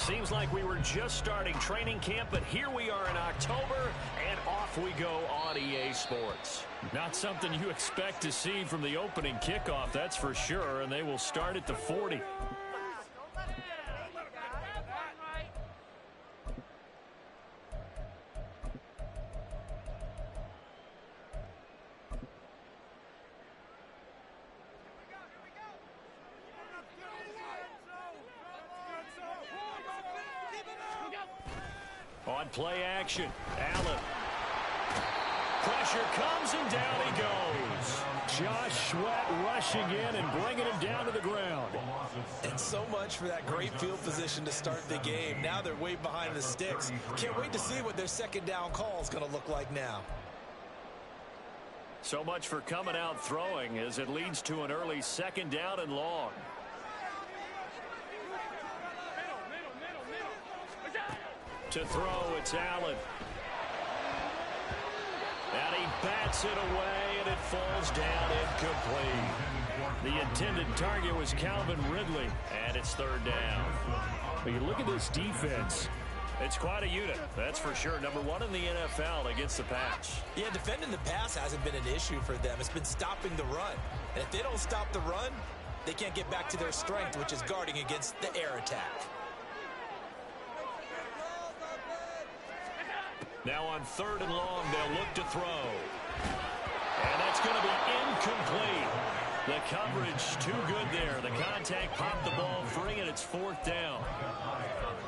Seems like we were just starting training camp, but here we are in October, and off we go on EA Sports. Not something you expect to see from the opening kickoff, that's for sure, and they will start at the 40. On play action, Allen. Pressure comes and down he goes. Josh Sweat rushing in and bringing him down to the ground. And so much for that great field position to start the game. Now they're way behind the sticks. Can't wait to see what their second down call is going to look like now. So much for coming out throwing as it leads to an early second down and long. To throw, it's Allen. And he bats it away, and it falls down incomplete. The intended target was Calvin Ridley, and it's third down. But you look at this defense. It's quite a unit, that's for sure. Number one in the NFL against the pass. Yeah, defending the pass hasn't been an issue for them. It's been stopping the run. And if they don't stop the run, they can't get back to their strength, which is guarding against the air attack. Now on third and long, they'll look to throw. And that's going to be incomplete. The coverage too good there. The contact popped the ball free, and it's fourth down.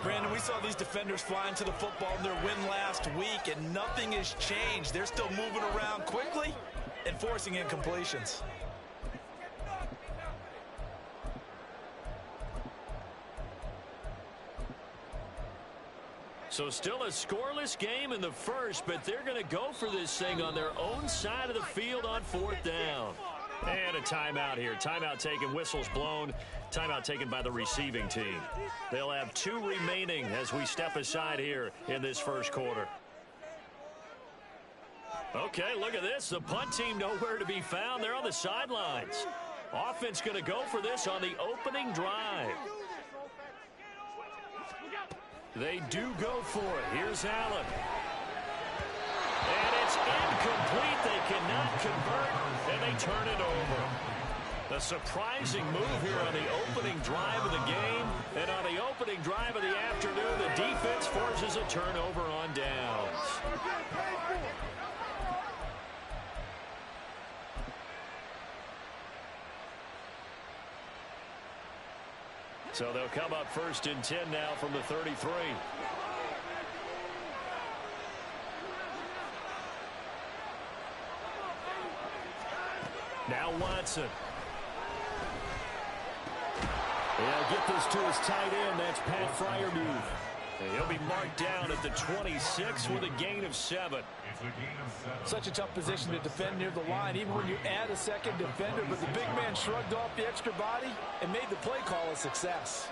Brandon, we saw these defenders flying to the football in their win last week, and nothing has changed. They're still moving around quickly and forcing incompletions. So still a scoreless game in the first, but they're going to go for this thing on their own side of the field on fourth down. And a timeout here. Timeout taken, whistles blown. Timeout taken by the receiving team. They'll have 2 remaining as we step aside here in this first quarter. Okay, look at this. The punt team nowhere to be found. They're on the sidelines. Offense going to go for this on the opening drive. They do go for it. Here's Allen. And it's incomplete. They cannot convert, and they turn it over. A surprising move here on the opening drive of the game. And on the opening drive of the afternoon, the defense forces a turnover on downs. So they'll come up first and 10 now from the 33. Now Watson. He'll get this to his tight end. That's Pat Freiermuth. He'll be marked down at the 26 with a gain of 7. Such a tough position to defend near the line, even when you add a second defender. But the big man shrugged off the extra body and made the play call a success.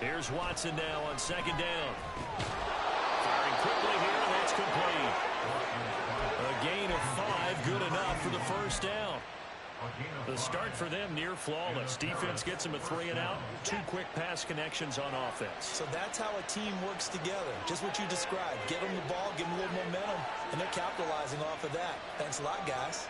Here's Watson now on second down. Firing quickly here, and that's complete. A gain of 5, good enough for the first down. The start for them near flawless. Defense gets them a 3 and out. 2 quick pass connections on offense. So that's how a team works together. Just what you described. Get them the ball, give them a little momentum, and they're capitalizing off of that. Thanks a lot, guys.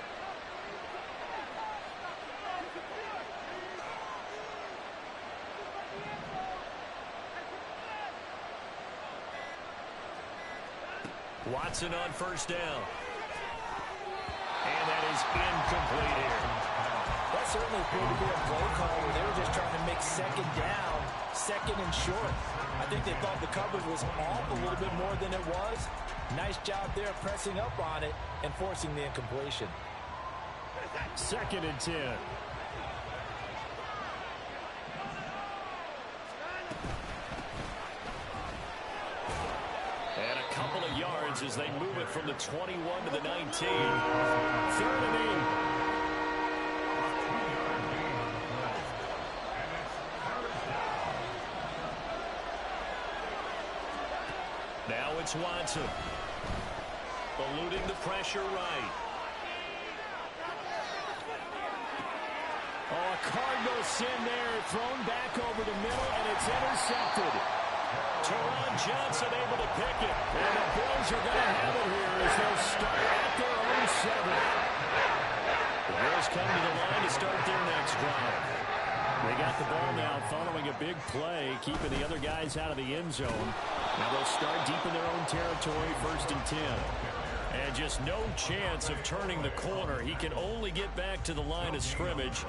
Watson on first down. And that is incomplete here. That certainly appeared to be a play call where they were just trying to make second down, second and short. I think they thought the coverage was off a little bit more than it was. Nice job there pressing up on it and forcing the incompletion. Second and 10. And a couple of yards as they move it from the 21 to the 19. Third and 8. Now it's Watson. Eluding the pressure right. Oh, a Cardinal sin there, thrown back over the middle, and it's intercepted. Teron Johnson able to pick it, and the Bills are going to have it here as they'll start at their own 7. The Bills come to the line to start their next drive. They got the ball now following a big play, keeping the other guys out of the end zone. Now they'll start deep in their own territory, 1st and 10. And just no chance of turning the corner. He can only get back to the line of scrimmage.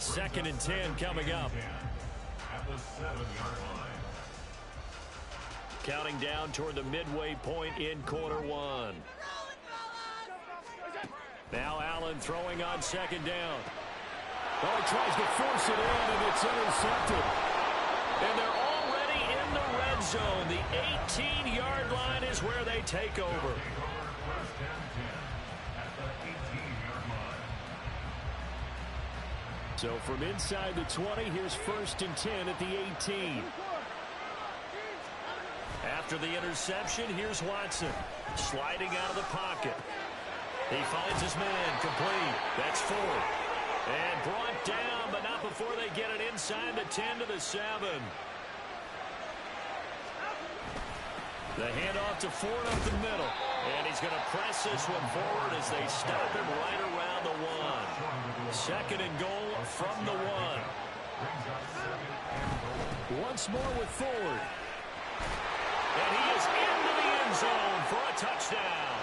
2nd and 10 coming up. At the 7-yard line. Counting down toward the midway point in quarter 1. Now Allen throwing on 2nd down. Oh, he tries to force it in, and it's intercepted. And they're already in the red zone. The 18-yard line is where they take over. So from inside the 20, here's 1st and 10 at the 18. After the interception, here's Watson. Sliding out of the pocket. He finds his man, complete. That's 4. And brought down, but not before they get it inside the 10 to the 7. The handoff to Ford up the middle. And he's going to press this one forward as they stop him right around the 1. 2nd and goal from the 1. Once more with Ford. And he is into the end zone for a touchdown.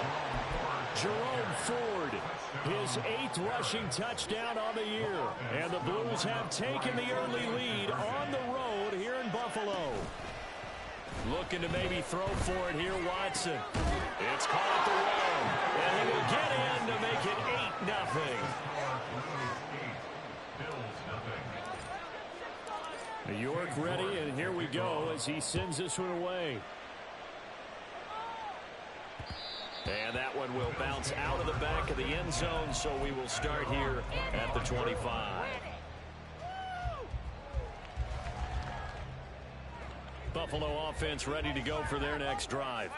Jerome Ford, his 8th rushing touchdown on the year. And the Blues have taken the early lead on the road here in Buffalo. Looking to maybe throw for it here, Watson. It's caught at the 1. And he will get in to make it 8-0. New York ready, and here we go as he sends this one away. And that one will bounce out of the back of the end zone, so we will start here at the 25. Buffalo offense ready to go for their next drive.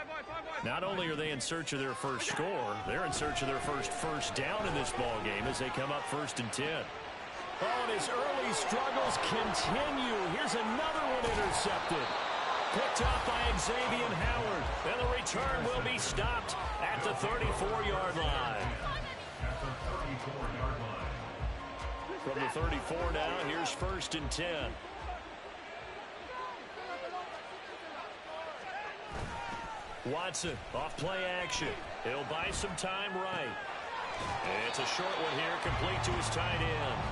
Not only are they in search of their first score, they're in search of their first down in this ball game as they come up 1st and 10. Oh, and his early struggles continue. Here's another one intercepted. Picked up by Xavier Howard. And the return will be stopped at the 34-yard line. From the 34 now, here's 1st and 10. Watson off play action. He'll buy some time right. And it's a short one here, complete to his tight end.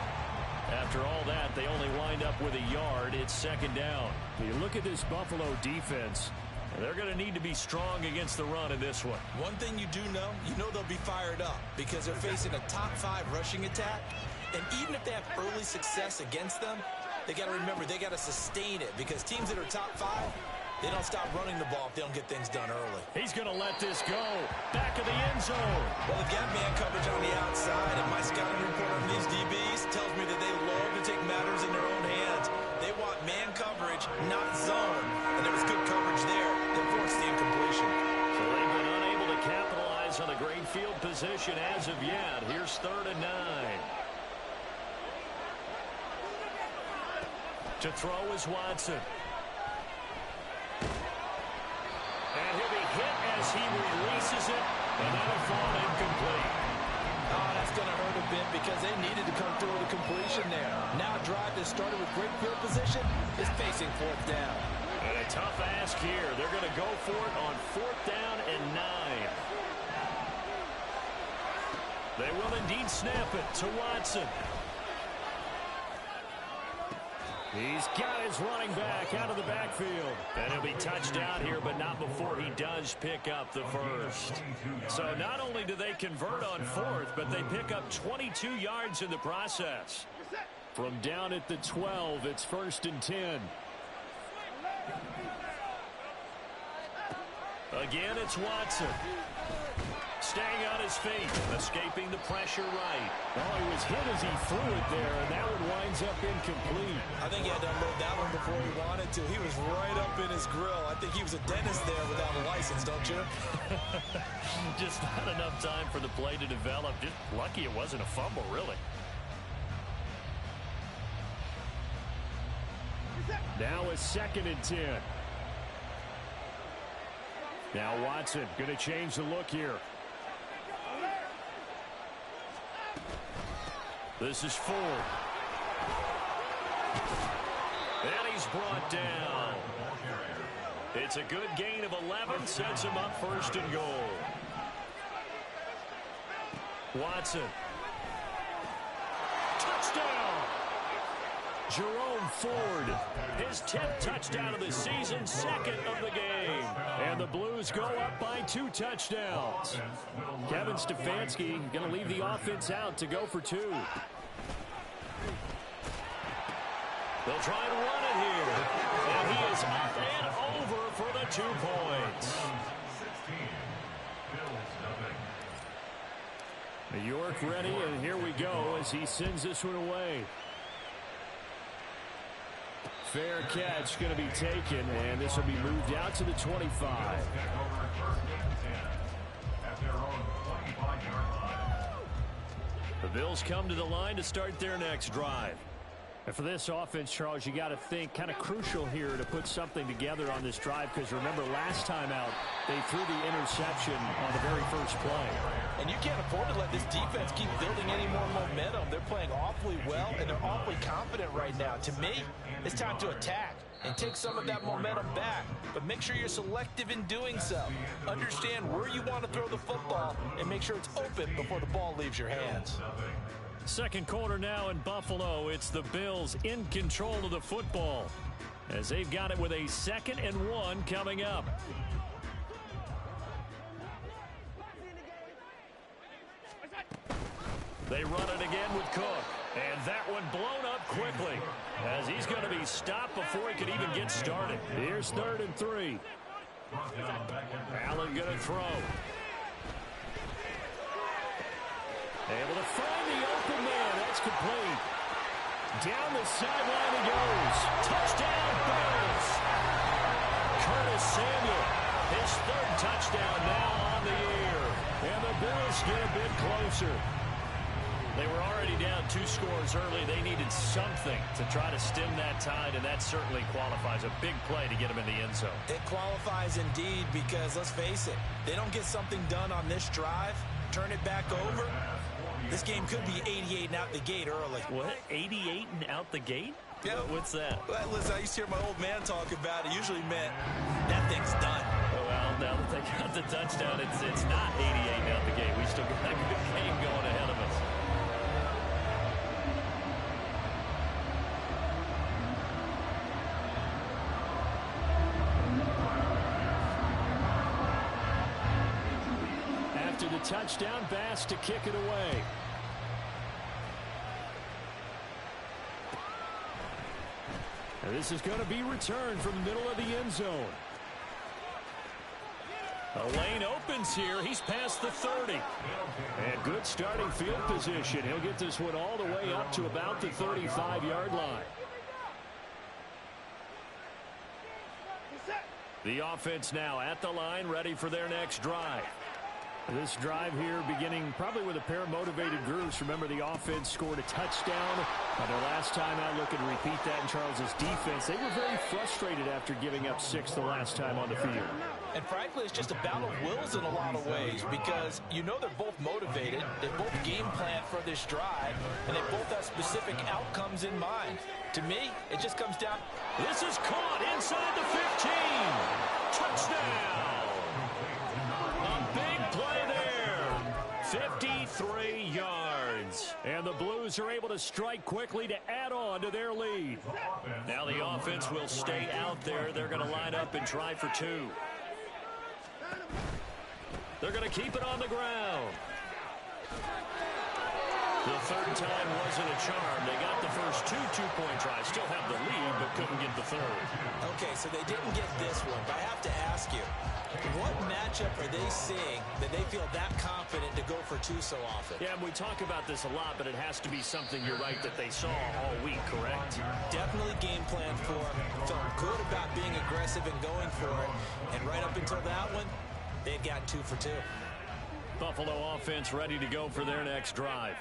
After all that, they only wind up with a yard. It's 2nd down. You look at this Buffalo defense. They're going to need to be strong against the run in this one. One thing you do know, they'll be fired up because they're facing a top 5 rushing attack. And even if they have early success against them, they got to remember they got to sustain it because teams that are top 5, they don't stop running the ball if they don't get things done early. He's going to let this go. Back of the end zone. Well, they've got man coverage on the outside, and my scouting report on these DBs tells me that they love to take matters in their own hands. They want man coverage, not zone. And there was good coverage there that forced the incompletion. So they've been unable to capitalize on a great field position as of yet. Here's 3rd and 9. To throw is Watson. And he'll be hit as he releases it, and that'll fall incomplete. Oh, that's going to hurt a bit because they needed to come through with a completion there. Now a drive that started with great field position is facing 4th down. And a tough ask here. They're going to go for it on 4th down and 9. They will indeed snap it to Watson. He's got his running back out of the backfield. And he'll be touched out here, but not before he does pick up the first. So not only do they convert on 4th, but they pick up 22 yards in the process. From down at the 12, it's 1st and 10. Again, it's Watson. Staying on his feet, escaping the pressure right. Oh, he was hit as he threw it there, and that one winds up incomplete. I think he had to unload that one before he wanted to. He was right up in his grill. I think he was a dentist there without a license, don't you? Just not enough time for the play to develop. Just lucky it wasn't a fumble, really. Now a 2nd and 10. Now Watson going to change the look here. This is Ford. And he's brought down. It's a good gain of 11. Sets him up 1st and goal. Watson. Touchdown. Jerome Ford, his 10th touchdown of the season, 2nd of the game. And the Blues go up by 2 touchdowns. Kevin Stefanski going to leave the offense out to go for 2. They'll try and run it here. And he is up and over for the 2 points. New York ready, and here we go as he sends this one away. Fair catch going to be taken, and this will be moved out to the 25. The Bills come to the line to start their next drive. And for this offense, Charles, you got to think kind of crucial here to put something together on this drive, because remember last time out they threw the interception on the very first play. And you can't afford to let this defense keep building any more momentum. They're playing awfully well, and they're awfully confident right now. To me, it's time to attack and take some of that momentum back. But make sure you're selective in doing so. Understand where you want to throw the football and make sure it's open before the ball leaves your hands. Second quarter now in Buffalo. It's the Bills in control of the football as they've got it with a 2nd and 1 coming up. They run it again with Cook. And that one blown up quickly as he's going to be stopped before he could even get started. Here's 3rd and 3. Allen going to throw. Able to find the open man. That's complete. Down the sideline he goes. Touchdown, Bills. Curtis Samuel, his 3rd touchdown now on the year. And the Bills get a bit closer. They were already down 2 scores early. They needed something to try to stem that tide, and that certainly qualifies. A big play to get them in the end zone. It qualifies indeed, because let's face it, they don't get something done on this drive, turn it back over, this game could be 88 and out the gate early. What? 88 and out the gate? Yeah. What's that? Well, listen, I used to hear my old man talk about it. Usually meant that thing's done. Well, now that they got the touchdown, it's not 88 and out the gate. We still got a good game going ahead of us. After the touchdown, Bass to kick it away. And this is going to be returned from the middle of the end zone. A lane opens here. He's past the 30. And good starting field position. He'll get this one all the way up to about the 35-yard line. The offense now at the line, ready for their next drive. This drive here beginning probably with a pair of motivated groups. Remember, the offense scored a touchdown on their last time out. Looking to repeat that in Charles's defense. They were very frustrated after giving up 6 the last time on the field. And frankly, it's just a battle of wills in a lot of ways, because you know they're both motivated, they both game plan for this drive, and they both have specific outcomes in mind. To me, it just comes down. This is caught inside the 15. Touchdown. A big play there. 53 yards. And the Blues are able to strike quickly to add on to their lead. Now the offense will stay out there. They're going to line up and try for 2. They're going to keep it on the ground. The third time wasn't a charm. They got the first 2 two-point tries. Still have the lead, but couldn't get the third. Okay, so they didn't get this one, but I have to ask you, what matchup are they seeing that they feel that confident to go for 2 so often? Yeah, and we talk about this a lot, but it has to be something, you're right, that they saw all week, correct? Definitely game plan for it. Felt good about being aggressive and going for it. And right up until that one, they'd got 2 for 2. Buffalo offense ready to go for their next drive.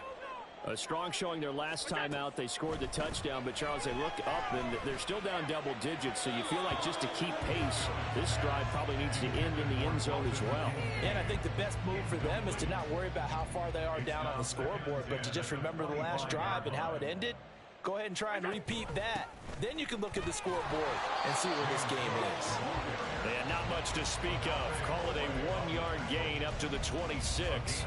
A strong showing their last time out. They scored the touchdown, but Charles, they look up and they're still down double digits, so you feel like just to keep pace, this drive probably needs to end in the end zone as well. And I think the best move for them is to not worry about how far they are down on the scoreboard, but to just remember the last drive and how it ended. Go ahead and try and repeat that. Then you can look at the scoreboard and see where this game is. They had not much to speak of. Call it a 1-yard gain up to the 26.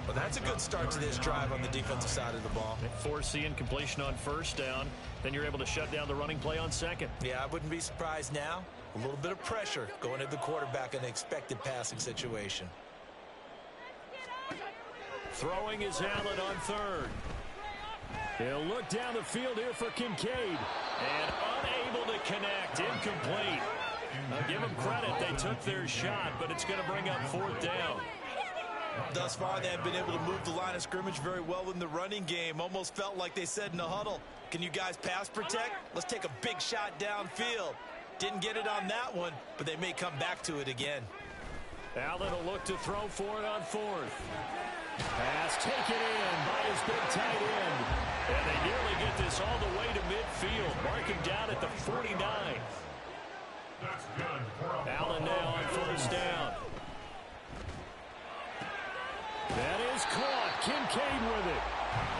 Well, that's a good start to this drive on the defensive side of the ball. Force incompletion on first down. Then you're able to shut down the running play on second. Yeah, I wouldn't be surprised now. A little bit of pressure going at the quarterback in an expected passing situation. Throwing is Allen on third. He'll look down the field here for Kincaid. And unable to connect. Incomplete. I'll give them credit. They took their shot, but it's going to bring up fourth down. Thus far, they have been able to move the line of scrimmage very well in the running game. Almost felt like they said in the huddle, can you guys pass protect? Let's take a big shot downfield. Didn't get it on that one, but they may come back to it again. Allen will look to throw for it on fourth. Pass taken in by his big tight end. And they nearly get this all the way to midfield. Mark him down at the 49. Allen now on first down. That is caught. Kincaid with it.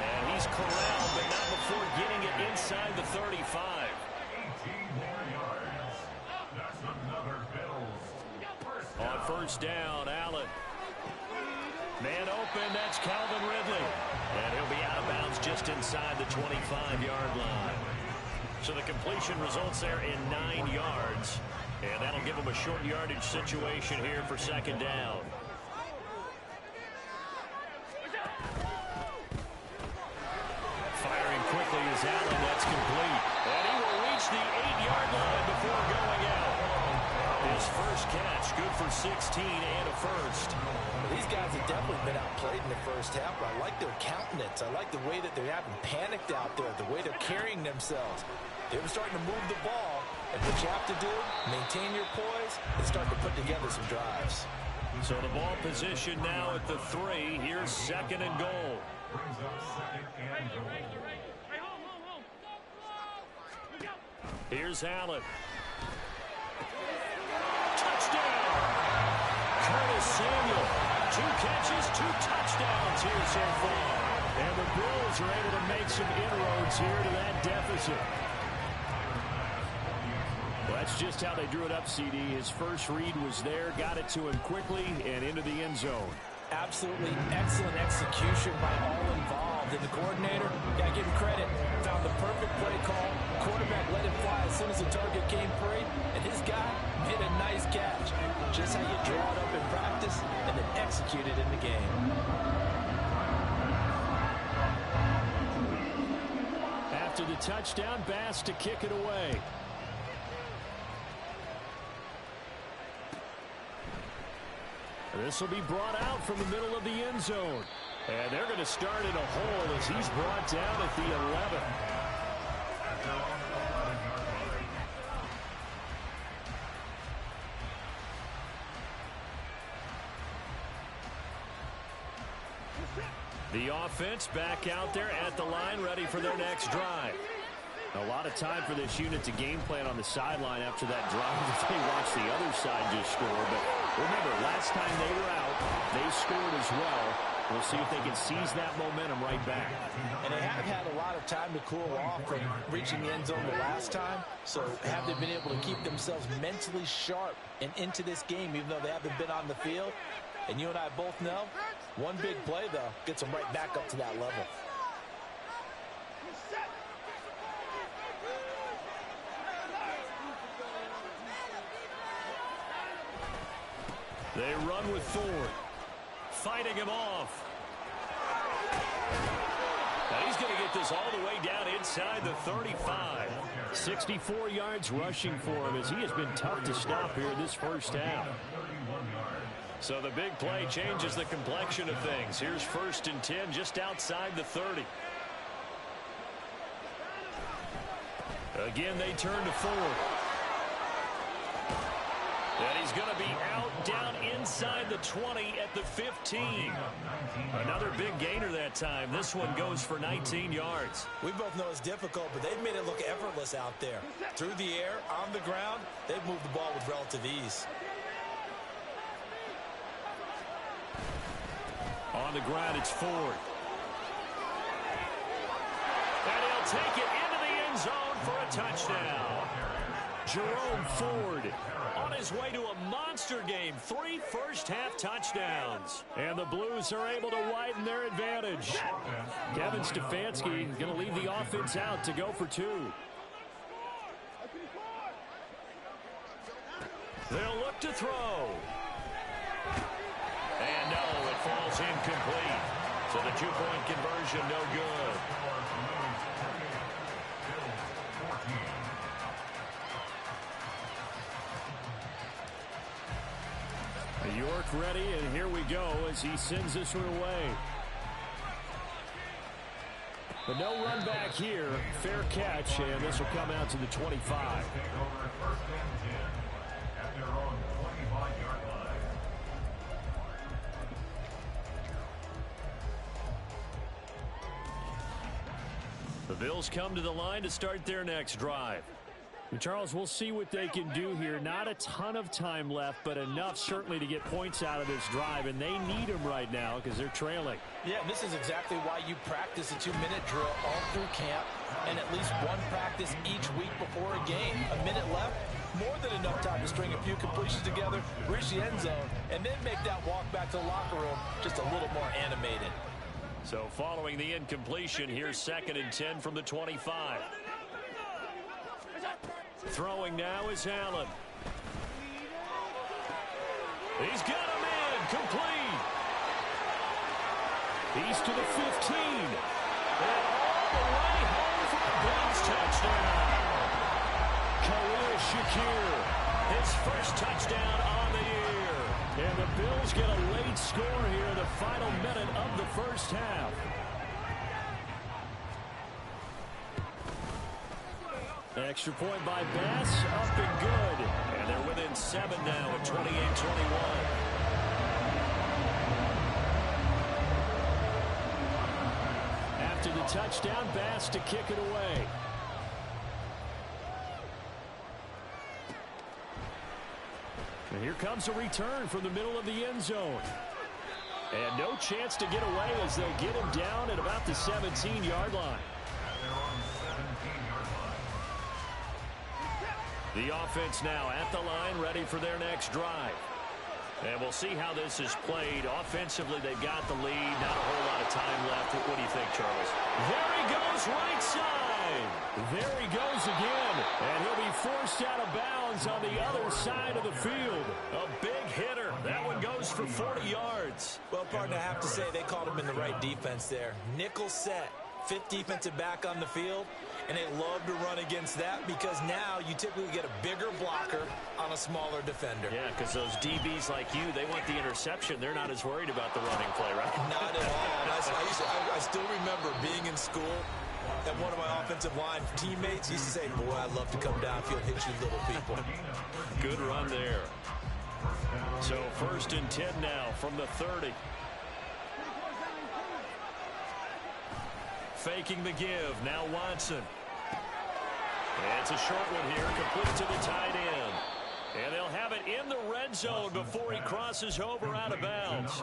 And he's corralled, but not before getting it inside the 35. On first down, Allen. Man open, that's Calvin Ridley. And he'll be out of bounds just inside the 25-yard line. So the completion results there in 9 yards. And that'll give him a short yardage situation here for second down. Firing quickly is Allen. That's complete. And he will reach the 8-yard line before going out. His first catch, good for 16 and a first. These guys have definitely been outplayed in the first half, but I like their countenance. I like the way that they're having panicked out there, the way they're carrying themselves. They were starting to move the ball, and what you have to do, maintain your poise and start to put together some drives. So the ball position now at the 3. Here's second and goal. Brings up second and goal. Here's Allen. Touchdown! Curtis Samuel. 2 catches, 2 touchdowns here so far. And the Bills are able to make some inroads here to that deficit. Well, that's just how they drew it up, CD. His first read was there, got it to him quickly, and into the end zone. Absolutely excellent execution by all involved. And the coordinator, got to give him credit, found the perfect play call. Quarterback let it fly as soon as the target came free. And his guy made a nice catch. Just how you draw it up in practice and then execute it in the game. After the touchdown, Bass to kick it away. This will be brought out from the middle of the end zone. And they're going to start in a hole as he's brought down at the 11. The offense back out there at the line, ready for their next drive. A lot of time for this unit to game plan on the sideline after that drive. They watched the other side just score. But remember, last time they were out, they scored as well. We'll see if they can seize that momentum right back. And they have had a lot of time to cool off from reaching the end zone the last time. So have they been able to keep themselves mentally sharp and into this game, even though they haven't been on the field? And you and I both know, one big play, though, gets them right back up to that level. They run with Ford. Fighting him off. Now he's going to get this all the way down inside the 35. 64 yards rushing for him as he has been tough to stop here in this first half. So the big play changes the complexion of things. Here's 1st and 10 just outside the 30. Again, they turn to Ford. And he's going to be out down inside the 20 at the 15. Another big gainer that time. This one goes for 19 yards. We both know it's difficult, but they've made it look effortless out there. Through the air, on the ground, they've moved the ball with relative ease. On the ground, it's Ford. And he'll take it into the end zone for a touchdown. Jerome Ford on his way to a monster game. 3 first-half touchdowns. And the Blues are able to widen their advantage. Kevin Stefanski is going to leave the offense out to go for 2. They'll look to throw. And no, it falls incomplete. So the 2-point conversion no good. York ready, and here we go as he sends this one away. But no run back here. Fair catch, and this will come out to the 25. The Bills come to the line to start their next drive. And Charles, we'll see what they can do here. Not a ton of time left, but enough certainly to get points out of this drive, and they need them right now because they're trailing. Yeah, this is exactly why you practice a 2-minute drill all through camp and at least one practice each week before a game. A minute left, more than enough time to string a few completions together, reach the end zone, and then make that walk back to the locker room just a little more animated. So following the incompletion, here's 2nd and 10 from the 25. Throwing now is Allen. He's got him in. Complete. He's to the 15. And all the way home for a Bills touchdown. Khalil Shakir, his first touchdown on the year. And the Bills get a late score here in the final minute of the first half. Extra point by Bass, up and good. And they're within 7 now at 28-21. After the touchdown, Bass to kick it away. And here comes a return from the middle of the end zone. And no chance to get away as they'll get him down at about the 17-yard line. The offense now at the line, ready for their next drive. And we'll see how this is played. Offensively, they've got the lead. Not a whole lot of time left. What do you think, Charles? There he goes, right side. There he goes again. And he'll be forced out of bounds on the other side of the field. A big hitter. That one goes for 40 yards. Well, partner, I have to say they called him in the right defense there. Nickel set. 5th defensive back on the field, and they love to run against that because now you typically get a bigger blocker on a smaller defender. Yeah, because those DBs like you, they want the interception. They're not as worried about the running play, right? Not at all. And I still remember being in school, and one of my offensive line teammates used to say, boy, I'd love to come downfield, hit you little people. Good run there. So 1st and 10 now from the 30. Faking the give. Now Watson. And it's a short one here. Complete to the tight end. And they'll have it in the red zone before he crosses over out of bounds.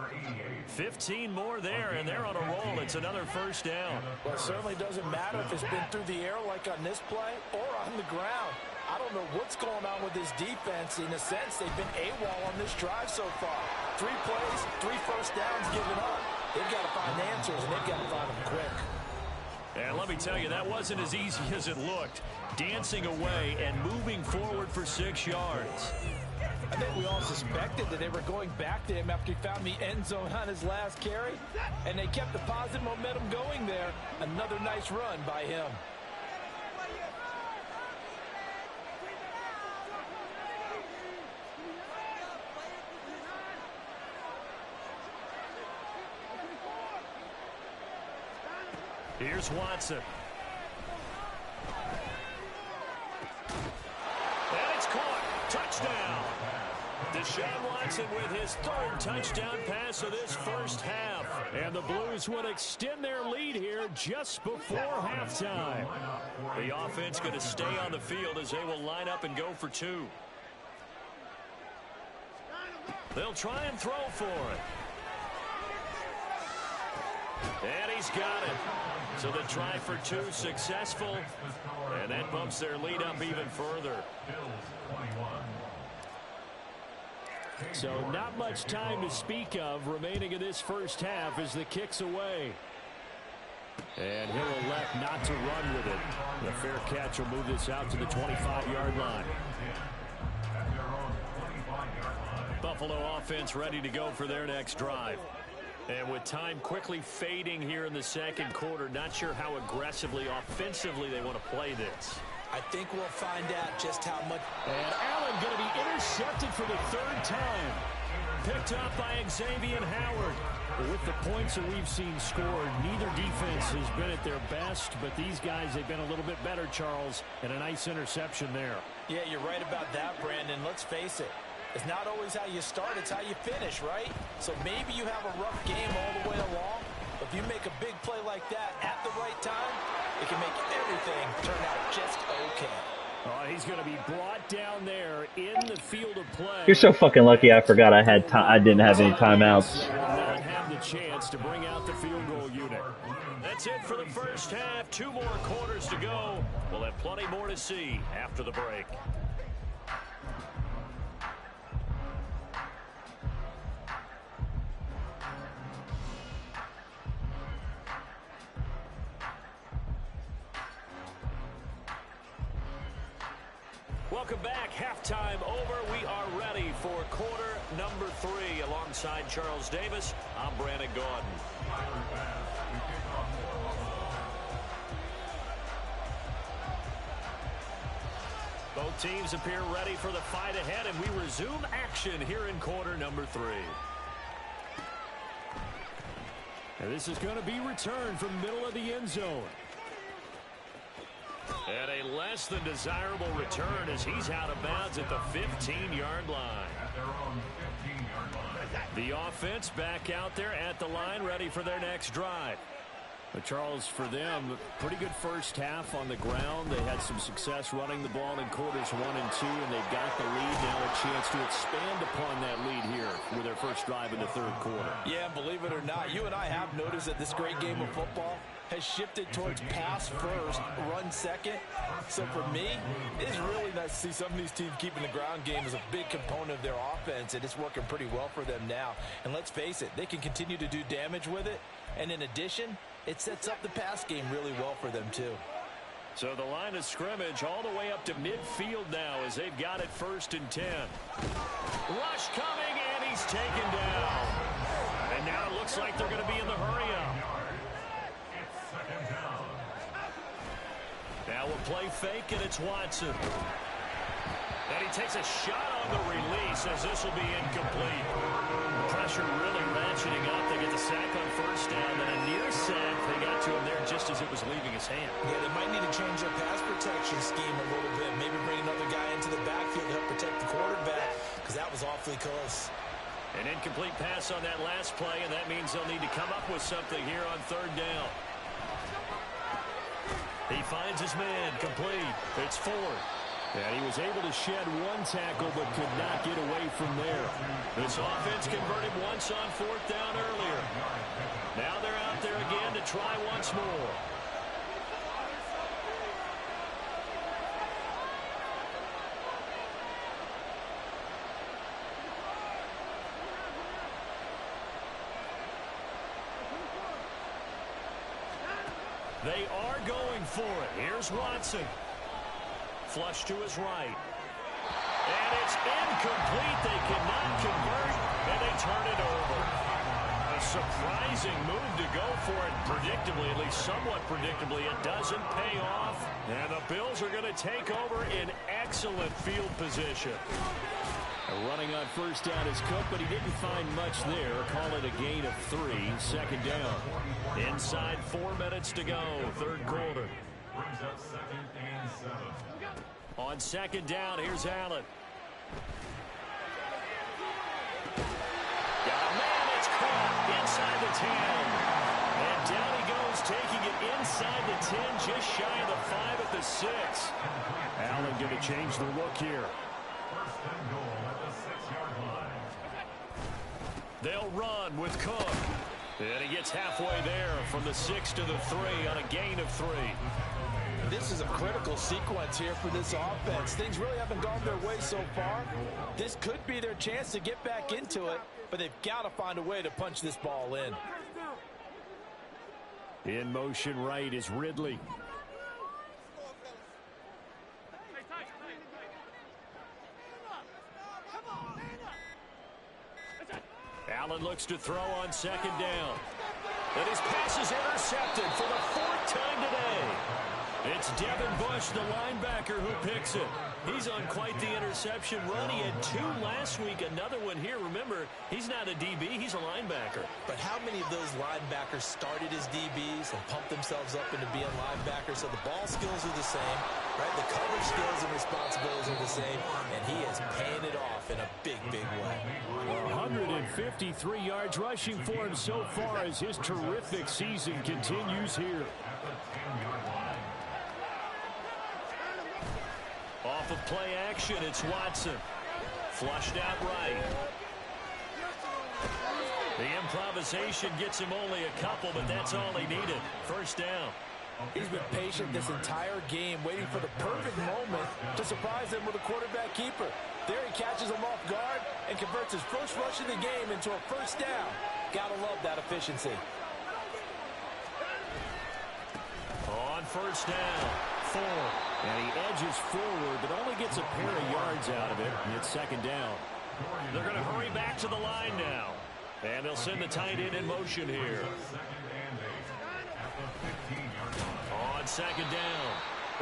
15 more there, and they're on a roll. It's another first down. Well, it certainly doesn't matter if it's been through the air like on this play or on the ground. I don't know what's going on with this defense. In a sense, they've been AWOL on this drive so far. 3 plays, 3 first downs given up. They've got to find answers, and they've got to find them quick. And let me tell you, that wasn't as easy as it looked. Dancing away and moving forward for 6 yards. I think we all suspected that they were going back to him after he found the end zone on his last carry, and they kept the positive momentum going there. Another nice run by him. Here's Watson. And it's caught. Touchdown. Deshaun Watson with his third touchdown pass of this first half. And the Blues would extend their lead here just before halftime. The offense going to stay on the field as they will line up and go for two. They'll try and throw for it. And he's got it. So the try for two successful. And that bumps their lead up even further. So not much time to speak of remaining in this first half as the kick's away. And he'll elect not to run with it. The fair catch will move this out to the 25-yard line. Buffalo offense ready to go for their next drive. And with time quickly fading here in the second quarter, not sure how aggressively, offensively they want to play this. I think we'll find out just how much. And Allen going to be intercepted for the third time. Picked up by Xavier Howard. With the points that we've seen scored, neither defense has been at their best, but these guys, they've been a little bit better, Charles, and a nice interception there. Yeah, you're right about that, Brandon. Let's face it. It's not always how you start, it's how you finish, right? So maybe you have a rough game all the way along. But if you make a big play like that at the right time, it can make everything turn out just okay. He's going to be brought down there in the field of play. You're so fucking lucky. I forgot I didn't have any timeouts. Will not have the chance to bring out the field goal unit. That's it for the first half. 2 more quarters to go. We'll have plenty more to see after the break. Welcome back. Halftime over. We are ready for quarter number 3. Alongside Charles Davis, I'm Brandon Gaudin. Both teams appear ready for the fight ahead, and we resume action here in quarter number 3. And this is going to be returned from middle of the end zone. And a less than desirable return as he's out of bounds at the 15-yard line. The offense back out there at the line, ready for their next drive. But Charles, for them, pretty good first half on the ground. They had some success running the ball in quarters 1 and 2, and they've got the lead. Now a chance to expand upon that lead here with their first drive in the third quarter. Yeah, believe it or not, you and I have noticed that this great game of football has shifted towards pass first, run second. So for me, it's really nice to see some of these teams keeping the ground game as a big component of their offense, and it's working pretty well for them now. And let's face it, they can continue to do damage with it. And in addition, it sets up the pass game really well for them too. So the line of scrimmage all the way up to midfield now as they've got it 1st and 10. Rush coming, and he's taken down. And now it looks like they're going to be in the hurry-up. Now we'll play fake, and it's Watson. And he takes a shot on the release as this will be incomplete. Pressure really ratcheting up. They get the sack on 1st down, then a near sack. They got to him there just as it was leaving his hand. Yeah, they might need to change their pass protection scheme a little bit. Maybe bring another guy into the backfield to help protect the quarterback, because that was awfully close. An incomplete pass on that last play, and that means they'll need to come up with something here on 3rd down. He finds his man, complete. It's 4. And he was able to shed 1 tackle but could not get away from there. This offense converted once on 4th down earlier. Now they're out there again to try once more. They are going for it. Here's Watson. Flush to his right. And it's incomplete. They cannot convert, and they turn it over. A surprising move to go for it predictably, at least somewhat predictably. It doesn't pay off, and the Bills are going to take over in excellent field position. Running on 1st down is Cook, but he didn't find much there. Call it a gain of 3, 2nd down. Inside 4 minutes to go, 3rd quarter. Brings up 2nd and 7. On 2nd down, here's Allen. inside the 10. And down he goes, taking it inside the 10, just shy of the 5 at the 6. Allen going to change the look here. First and goal at the 6-yard line. They'll run with Cook. And he gets halfway there from the 6 to the 3 on a gain of 3. This is a critical sequence here for this offense. Things really haven't gone their way so far. This could be their chance to get back into it, but they've got to find a way to punch this ball in. In motion right is Ridley. Allen looks to throw on 2nd down. And his pass is intercepted for the 4th time today. It's Devin Bush, the linebacker, who picks it. He's on quite the interception run. He had 2 last week, another one here. Remember, he's not a DB, he's a linebacker. But how many of those linebackers started as DBs and pumped themselves up into being linebackers? So the ball skills are the same, right? The coverage skills and responsibilities are the same, and he is paying it off in a big, big way. 153 yards rushing for him so far as his terrific season continues here. Off of play action, it's Watson. Flushed out right. The improvisation gets him only a couple, but that's all he needed. 1st down. He's been patient this entire game, waiting for the perfect moment to surprise them with a quarterback keeper. There he catches him off guard and converts his first rush of the game into a 1st down. Gotta love that efficiency. On 1st down, 4. And he edges forward, but only gets a pair of yards out of it. And it's 2nd down. They're going to hurry back to the line now. And they'll send the tight end in motion here. On 2nd down,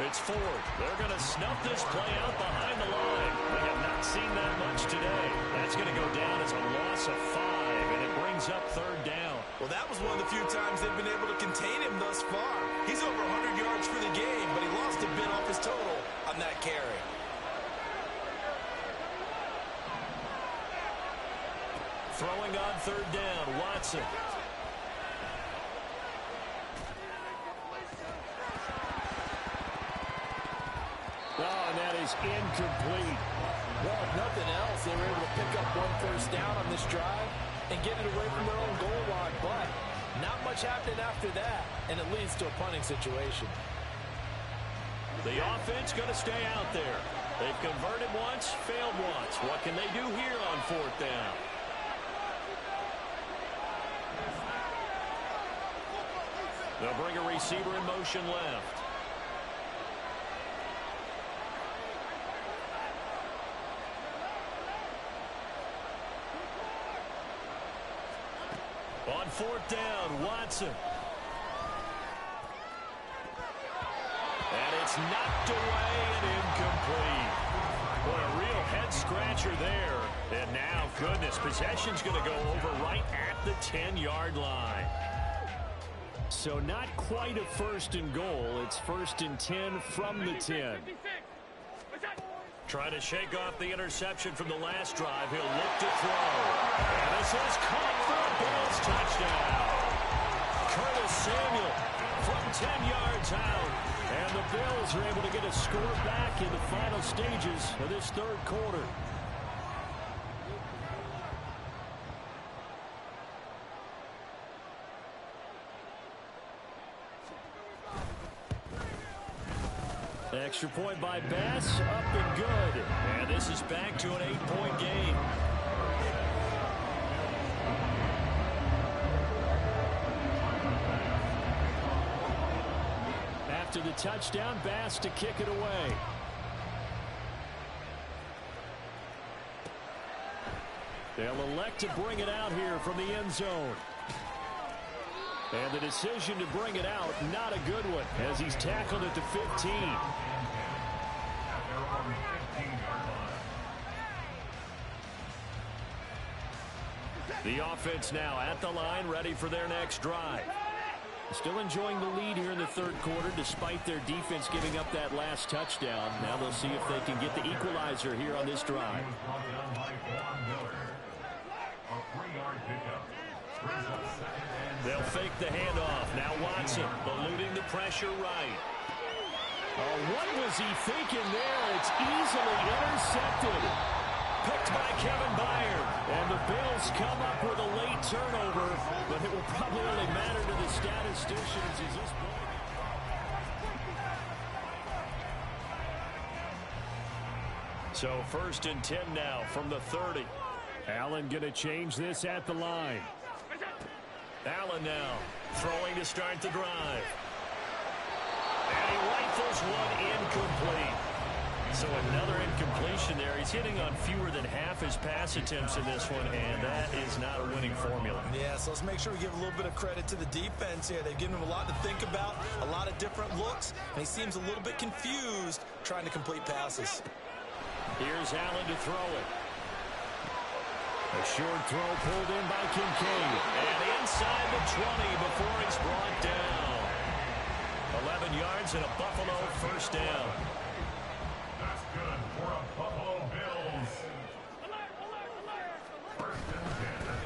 it's 4th. They're going to snuff this play out behind the line. We have not seen that much today. That's going to go down as a loss of 5, and it brings up 3rd down. Well, that was one of the few times they've been able to contain him thus far. He's over 100 yards for the game, but he lost a bit off his total on that carry. Throwing on 3rd down, Watson. Oh, and that is incomplete. Well, if nothing else, they were able to pick up 1 first down on this drive and get it away from their own goal line. But not much happened after that, and it leads to a punting situation. The offense going to stay out there. They've converted once, failed once. What can they do here on 4th down? They'll bring a receiver in motion left. On 4th down, Watson. And it's knocked away and incomplete. What a real head-scratcher there. And now, goodness, possession's going to go over right at the 10-yard line. So not quite a 1st and goal. It's 1st and 10 from the 10. Trying to shake off the interception from the last drive. He'll look to throw. And this is caught for a Bills touchdown. Curtis Samuel from 10 yards out. And the Bills are able to get a score back in the final stages of this 3rd quarter. Extra point by Bass, up and good. And this is back to an 8-point game. After the touchdown, Bass to kick it away. They'll elect to bring it out here from the end zone. And the decision to bring it out, not a good one, as he's tackled at the 15. The offense now at the line, ready for their next drive. Still enjoying the lead here in the 3rd quarter, despite their defense giving up that last touchdown. Now they'll see if they can get the equalizer here on this drive. They'll fake the handoff. Now Watson eluding the pressure right. Oh, what was he thinking there? It's easily intercepted. Picked by Kevin Byard. And the Bills come up with a late turnover, but it will probably only matter to the statisticians as this ball. So 1st and 10 now from the 30. Allen going to change this at the line. Allen now throwing to start the drive. And he rifles one incomplete. So another incompletion there. He's hitting on fewer than half his pass attempts in this one, and that is not a winning formula. Yeah, so let's make sure we give a little bit of credit to the defense here. They've given him a lot to think about, a lot of different looks, and he seems a little bit confused trying to complete passes. Here's Allen to throw it. A short throw pulled in by Kincaid. And inside the 20 before he's brought down. 11 yards and a Buffalo 1st down. That's good for a Buffalo Bills.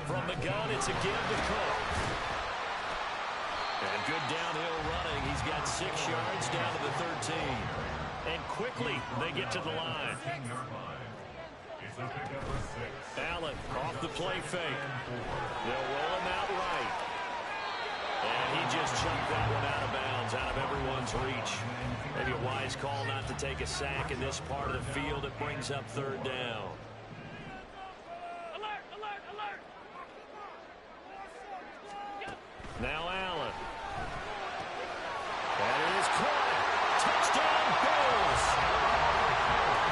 From the gun, it's a give to Cook. And good downhill running. He's got 6 yards down to the 13. And quickly, they get to the line. Allen off the play fake. They'll roll him out right. And he just jumped that one out of bounds, out of everyone's reach. Maybe a wise call not to take a sack in this part of the field. It brings up 3rd down. Alert, alert, alert. Now Allen. That is caught. Touchdown Bills.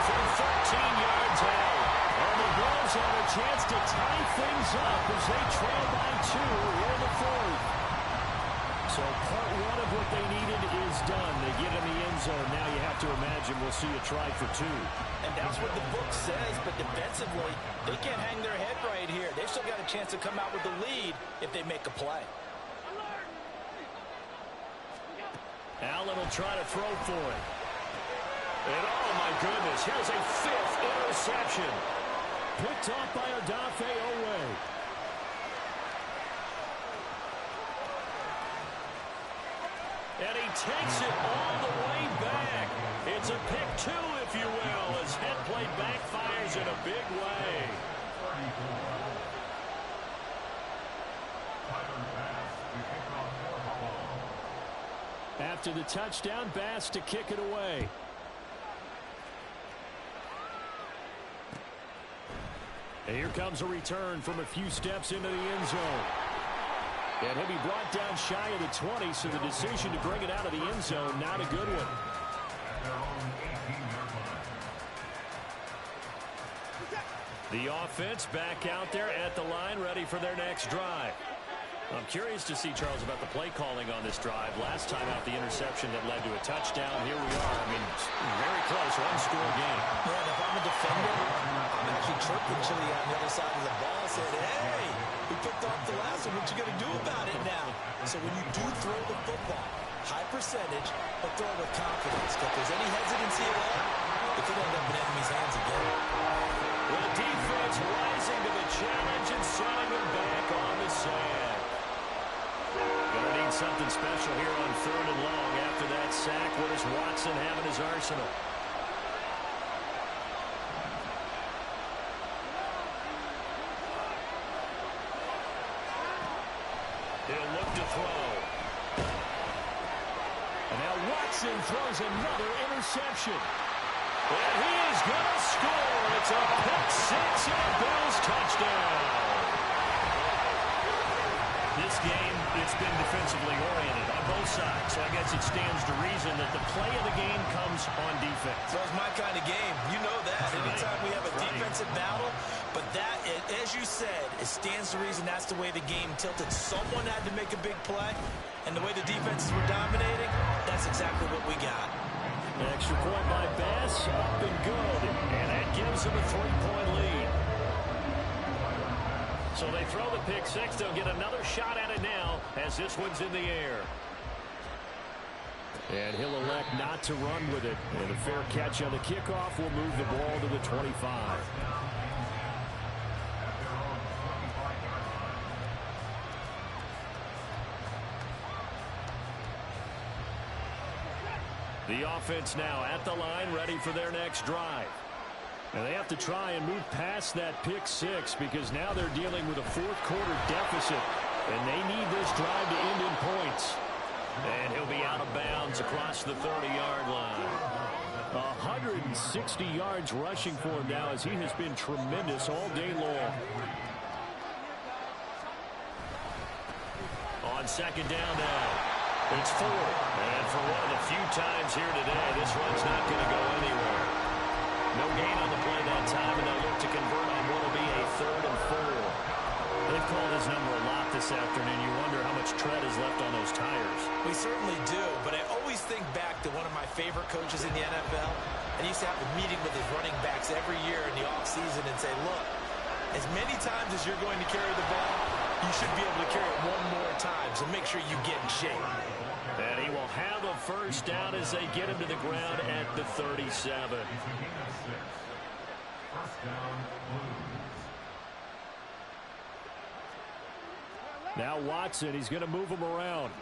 From 13 yards out. And the Bills have a chance to tie things up as they trail by 2 in the 4th. So part 1 of what they needed is done. They get in the end zone. Now you have to imagine we'll see a try for 2. And that's what the book says, but defensively, they can't hang their head right here. They've still got a chance to come out with the lead if they make a play. Allen will try to throw for it. And oh my goodness, here's a 5th interception. Picked off by Odafe Owe. And he takes it all the way back. It's a pick 2, if you will, as head play backfires in a big way. After the touchdown, Bass to kick it away. And here comes a return from a few steps into the end zone. And he'll be brought down shy of the 20, so the decision to bring it out of the end zone, not a good one. The offense back out there at the line, ready for their next drive. I'm curious to see, Charles, about the play calling on this drive. Last time out, the interception that led to a touchdown. Here we are. I mean, very close, one-score game. Yeah, and if I'm a defender, I'm actually chirping Chili on the other side of the ball, saying, hey, we picked off the last one. What you going to do about it now? So when you do throw the football, high percentage, but throw it with confidence. If there's any hesitancy at all, it could end up in enemy's hands again. The defense rising to the challenge and sending them back on the sand. Gonna need something special here on 3rd and long after that sack. What does Watson have in his arsenal? He'll look to throw. And now Watson throws another interception. And he is going to score. It's a pick 6 and a Bills touchdown. This game, it's been defensively oriented on both sides. So I guess it stands to reason that the play of the game comes on defense. So it's my kind of game. You know that. Anytime we have a defensive battle, but that, as you said, it stands to reason that's the way the game tilted. Someone had to make a big play, and the way the defenses were dominating, that's exactly what we got. An extra point by Bass, up and good. And that gives them a 3-point lead. So they throw the pick 6. They'll get another shot at it now as this one's in the air. And he'll elect not to run with it. And a fair catch on the kickoff will move the ball to the 25. The offense now at the line, ready for their next drive. And they have to try and move past that pick six because now they're dealing with a fourth-quarter deficit, and they need this drive to end in points. And he'll be out of bounds across the 30-yard line. 160 yards rushing for him now as he has been tremendous all day long. On second down now, it's 4. And for one of the few times here today, this run's not going to go anywhere. No gain on the play that time, and they'll look to convert on what will be a 3rd and 4. They've called his number a lot this afternoon. You wonder how much tread is left on those tires. We certainly do, but I always think back to one of my favorite coaches in the NFL. And he used to have a meeting with his running backs every year in the offseason and say, look, as many times as you're going to carry the ball, you should be able to carry it one more time, so make sure you get in shape. And he will have a first down as they get him to the ground at the 37. Now Watson, he's going to move him around.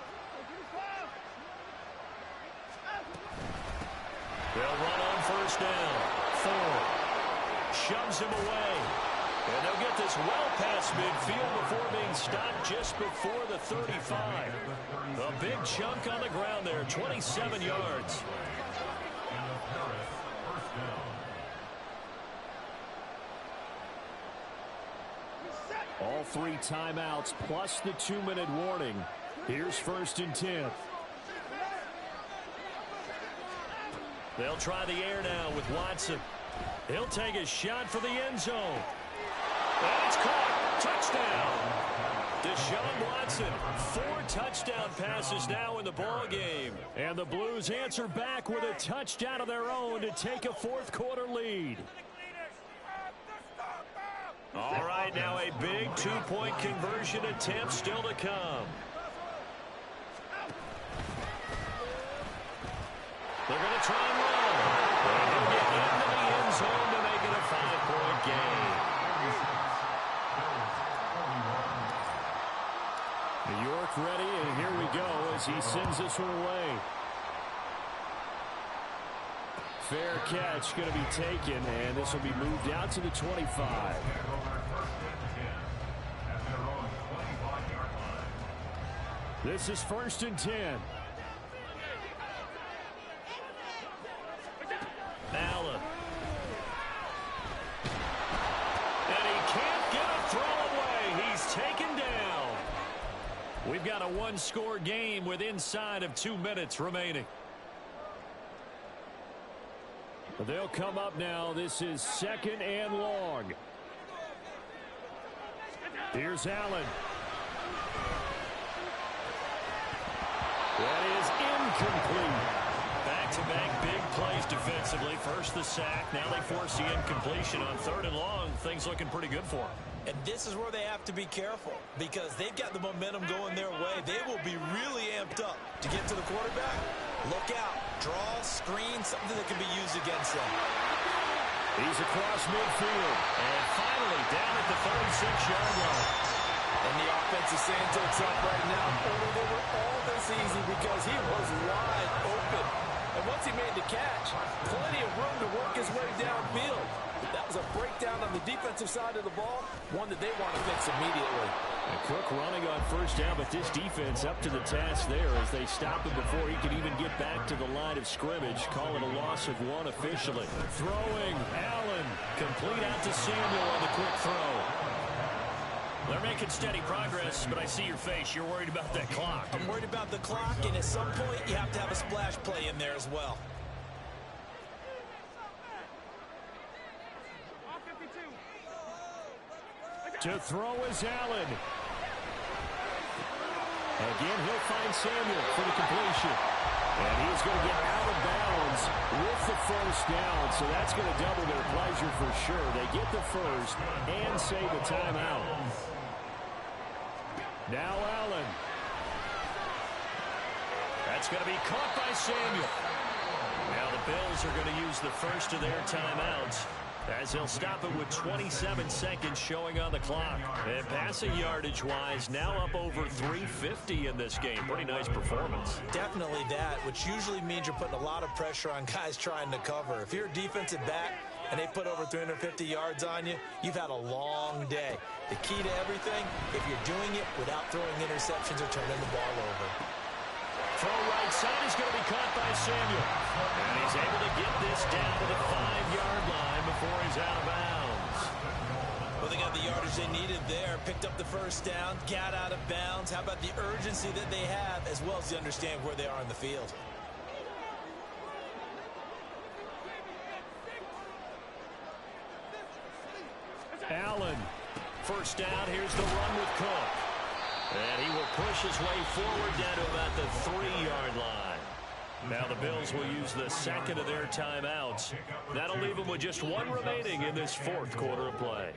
They'll run on first down. 4. Shoves him away. And they'll get this well past midfield before being stopped just before the 35. A big chunk on the ground there, 27 yards. All 3 timeouts plus the 2-minute warning. Here's 1st and 10. They'll try the air now with Watson. He'll take a shot for the end zone. And it's caught. Touchdown. Deshaun Watson, 4 touchdown passes now in the ball game. And the Blues answer back with a touchdown of their own to take a fourth-quarter lead. All right, now a big 2-point conversion attempt still to come. They're going to try and run. And he'll get into the end zone to make it a 5-point game. New York ready, and here we go as he sends this one away. Fair catch going to be taken, and this will be moved out to the 25. This is 1st and 10. Allen. And he can't get a throw away. He's taken down. We've got a 1-score game with inside of 2 minutes remaining. They'll come up now. This is 2nd and long. Here's Allen. That is incomplete. Back-to-back big plays defensively. First the sack. Now they force the incompletion on 3rd and long. Things looking pretty good for them. And this is where they have to be careful because they've got the momentum going their way. They will be really amped up to get to the quarterback. Look out. Draw, screen, something that can be used against them. He's across midfield. And finally down at the 36-yard line. And the offense is saying to itself right now, they were all this easy because he was wide open. And once he made the catch, plenty of room to work his way downfield. That was a breakdown on the defensive side of the ball, one that they want to fix immediately. And Cook running on first down, but this defense up to the task there as they stop him before he can even get back to the line of scrimmage. Call it a loss of 1 officially. Throwing, Allen, Complete out to Samuel on the quick throw. They're making steady progress, but I see your face. You're worried about that clock. I'm worried about the clock, and at some point, you have to have a splash play in there as well. to throw is Allen. Again, he'll find Samuel for the completion. And he's going to get out of bounds with the first down. So that's going to double their pleasure for sure. They get the first and save a timeout. Now Allen. That's going to be caught by Samuel. Now the Bills are going to use the first of their timeouts. As he'll stop it with 27 seconds showing on the clock. And passing yardage-wise, now up over 350 in this game. Pretty nice performance. Definitely that, which usually means you're putting a lot of pressure on guys trying to cover. If you're a defensive back and they put over 350 yards on you, you've had a long day. The key to everything, if you're doing it without throwing interceptions or turning the ball over. Throw right side is going to be caught by Samuel. And he's able to get this down to the 5-yard line before he's out of bounds. Well, they got the yardage they needed there, picked up the first down, got out of bounds. How about the urgency that they have, as well as they understand where they are in the field? Allen, first down, here's the run with Cook. And he will push his way forward down to about the 3-yard line. Now the Bills will use the second of their timeouts. That'll leave them with just one remaining in this fourth quarter of play.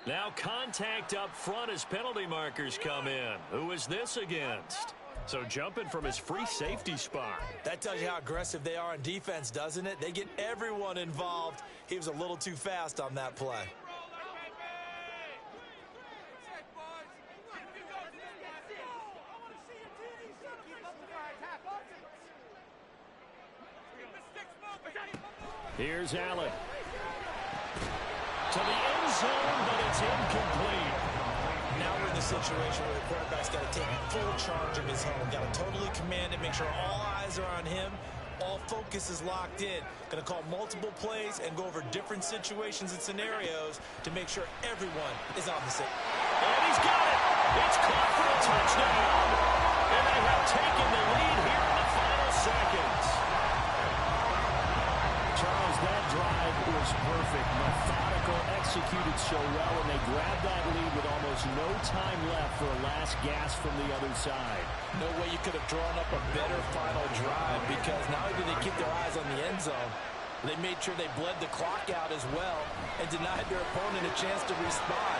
Now contact up front as penalty markers come in. Who is this against? So jumping from his free safety spot. That tells you how aggressive they are on defense, doesn't it? They get everyone involved. He was a little too fast on that play. Here's Allen. To the end zone, but it's incomplete. Now we're in the situation where the quarterback's got to take full charge of his home. Got to totally command it, make sure all eyes are on him. All focus is locked in. Going to call multiple plays and go over different situations and scenarios to make sure everyone is on the same. And he's got it. It's caught for a touchdown. And they have taken the lead here in the final seconds. Charles, that drive was perfect. Methodical, executed so well, and they grabbed that lead with almost no time left for a last gasp from the other side. No way you could have drawn up a better final drive, because not only did they keep their eyes on the end zone, they made sure they bled the clock out as well and denied their opponent a chance to respond.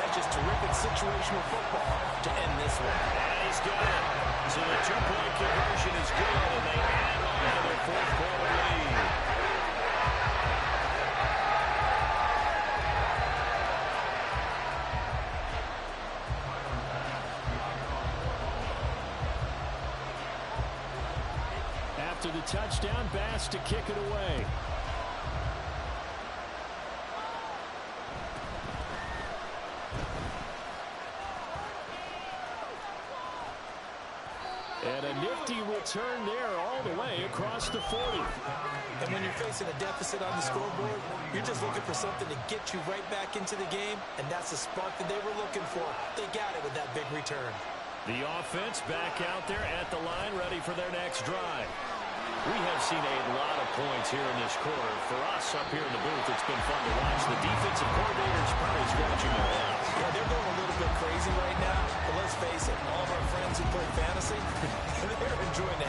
That's just terrific situational football to end this one. And he's got it. So the two-point conversion is good, and they add on to their fourth quarter lead. After the touchdown, Bass to kick it away. And a nifty return there all the way across the 40. And when you're facing a deficit on the scoreboard, you're just looking for something to get you right back into the game, and that's the spark that they were looking for. They got it with that big return. The offense back out there at the line, ready for their next drive. We have seen a lot of points here in this quarter. For us up here in the booth, it's been fun to watch. The defensive coordinator's probably scratching their heads. Yeah, they're going a little bit crazy right now, but let's face it, all of our friends who play fantasy, they're enjoying that.